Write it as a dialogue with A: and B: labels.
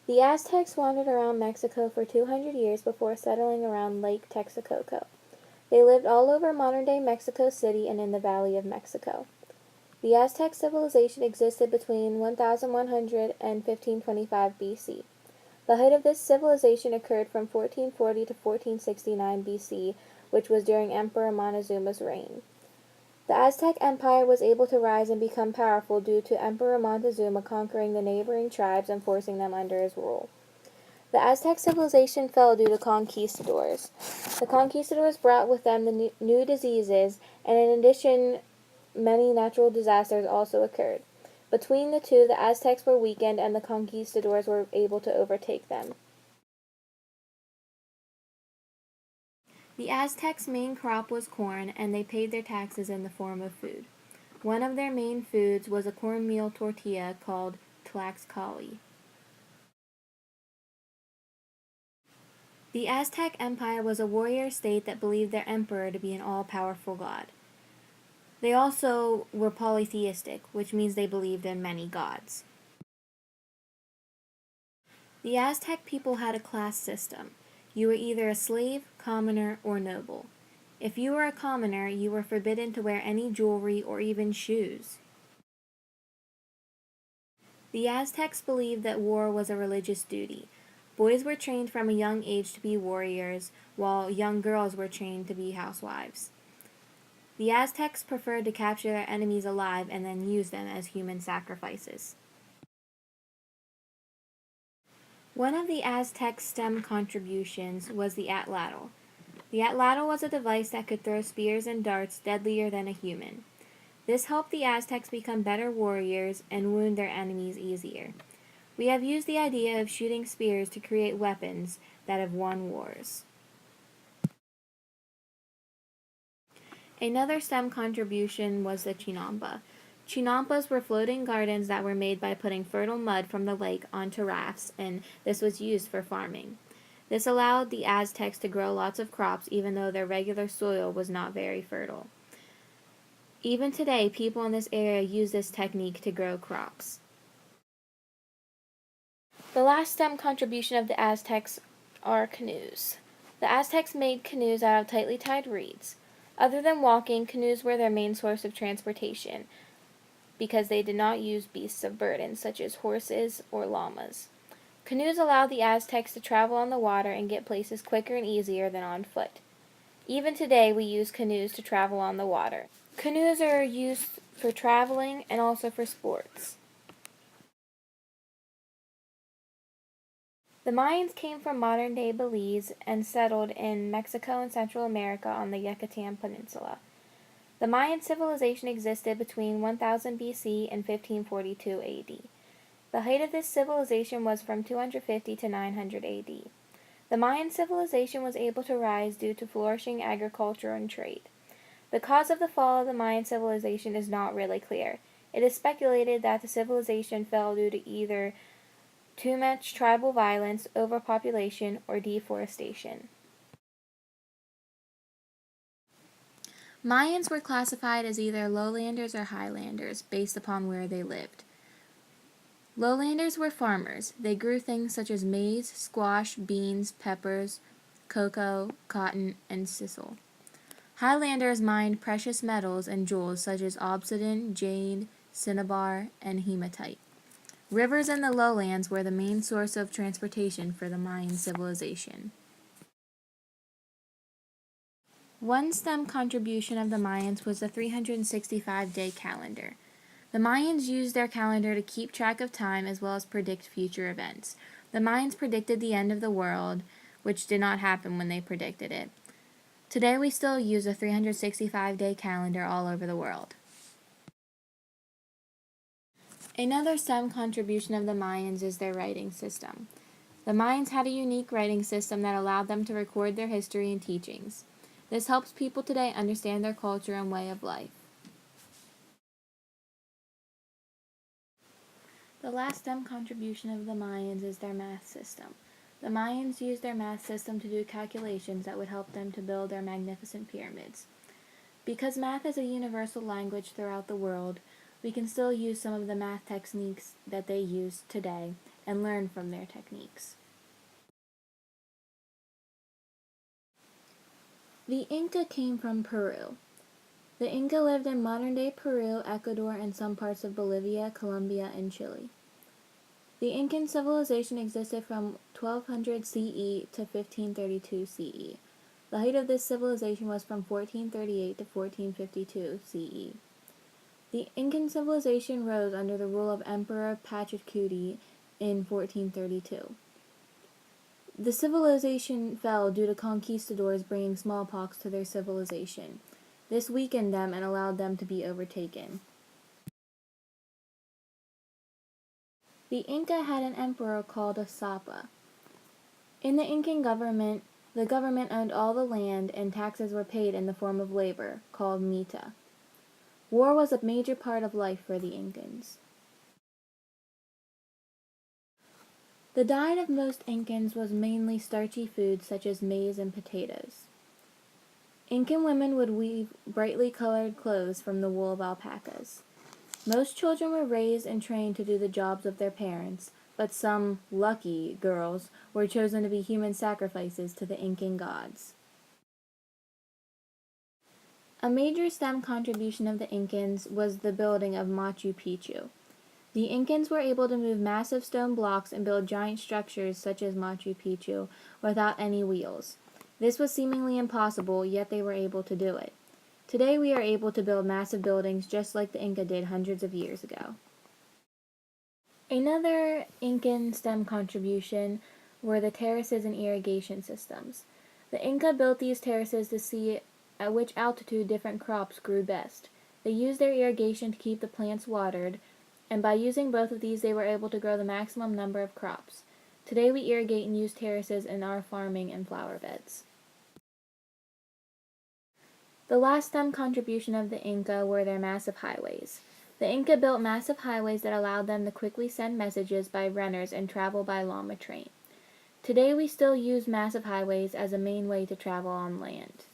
A: The Aztecs wandered around Mexico for 200 years before settling around Lake Texcoco. They lived all over modern-day Mexico City and in the Valley of Mexico. The Aztec civilization existed between 1100 and 1525 BC. The height of this civilization occurred from 1440 to 1469 BC, which was during Emperor Montezuma's reign. The Aztec Empire was able to rise and become powerful due to Emperor Montezuma conquering the neighboring tribes and forcing them under his rule. The Aztec civilization fell due to conquistadors. The conquistadors brought with them the new diseases, and in addition, many natural disasters also occurred. Between the two, the Aztecs were weakened and the conquistadors were able to overtake them. The Aztecs' main crop was corn, and they paid their taxes in the form of food. One of their main foods was a cornmeal tortilla called tlaxcali. The Aztec Empire was a warrior state that believed their emperor to be an all-powerful god. They also were polytheistic, which means they believed in many gods. The Aztec people had a class system. You were either a slave, commoner, or noble. If you were a commoner, you were forbidden to wear any jewelry or even shoes. The Aztecs believed that war was a religious duty. Boys were trained from a young age to be warriors, while young girls were trained to be housewives. The Aztecs preferred to capture their enemies alive and then use them as human sacrifices. One of the Aztec STEM contributions was the atlatl. The atlatl was a device that could throw spears and darts deadlier than a human. This helped the Aztecs become better warriors and wound their enemies easier. We have used the idea of shooting spears to create weapons that have won wars. Another STEM contribution was the chinampa. Chinampas were floating gardens that were made by putting fertile mud from the lake onto rafts, and this was used for farming. This allowed the Aztecs to grow lots of crops even though their regular soil was not very fertile. Even today, people in this area use this technique to grow crops. The last STEM contribution of the Aztecs are canoes. The Aztecs made canoes out of tightly tied reeds. Other than walking, canoes were their main source of transportation because they did not use beasts of burden such as horses or llamas. Canoes allowed the Aztecs to travel on the water and get places quicker and easier than on foot. Even today, we use canoes to travel on the water. Canoes are used for traveling and also for sports. The Mayans came from modern-day Belize and settled in Mexico and Central America on the Yucatan Peninsula. The Mayan civilization existed between 1000 BC and 1542 AD. The height of this civilization was from 250 to 900 AD. The Mayan civilization was able to rise due to flourishing agriculture and trade. The cause of the fall of the Mayan civilization is not really clear. It is speculated that the civilization fell due to either too much tribal violence, overpopulation, or deforestation. Mayans were classified as either lowlanders or highlanders based upon where they lived. Lowlanders were farmers. They grew things such as maize, squash, beans, peppers, cocoa, cotton, and sisal. Highlanders mined precious metals and jewels such as obsidian, jade, cinnabar, and hematite. Rivers in the lowlands were the main source of transportation for the Mayan civilization. One STEM contribution of the Mayans was the 365-day calendar. The Mayans used their calendar to keep track of time as well as predict future events. The Mayans predicted the end of the world, which did not happen when they predicted it. Today we still use a 365-day calendar all over the world. Another STEM contribution of the Mayans is their writing system. The Mayans had a unique writing system that allowed them to record their history and teachings. This helps people today understand their culture and way of life. The last STEM contribution of the Mayans is their math system. The Mayans used their math system to do calculations that would help them to build their magnificent pyramids. Because math is a universal language throughout the world, we can still use some of the math techniques that they use today, and learn from their techniques. The Inca came from Peru. The Inca lived in modern-day Peru, Ecuador, and some parts of Bolivia, Colombia, and Chile. The Incan civilization existed from 1200 CE to 1532 CE. The height of this civilization was from 1438 to 1452 CE. The Incan civilization rose under the rule of Emperor Pd in 1432. The civilization fell due to conquistadors bringing smallpox to their civilization. This weakened them and allowed them to be overtaken. The Inca had an emperor called a Sapa. In the Incan government, the government owned all the land and taxes were paid in the form of labor, called mita. War was a major part of life for the Incans. The diet of most Incans was mainly starchy foods such as maize and potatoes. Incan women would weave brightly colored clothes from the wool of alpacas. Most children were raised and trained to do the jobs of their parents, but some lucky girls were chosen to be human sacrifices to the Incan gods. A major STEM contribution of the Incans was the building of Machu Picchu. The Incans were able to move massive stone blocks and build giant structures such as Machu Picchu without any wheels. This was seemingly impossible, yet they were able to do it. Today we are able to build massive buildings just like the Inca did hundreds of years ago. Another Incan STEM contribution were the terraces and irrigation systems. The Inca built these terraces to see at which altitude different crops grew best. They used their irrigation to keep the plants watered, and by using both of these they were able to grow the maximum number of crops. Today we irrigate and use terraces in our farming and flower beds. The last STEM contribution of the Inca were their massive highways. The Inca built massive highways that allowed them to quickly send messages by runners and travel by llama train. Today we still use massive highways as a main way to travel on land.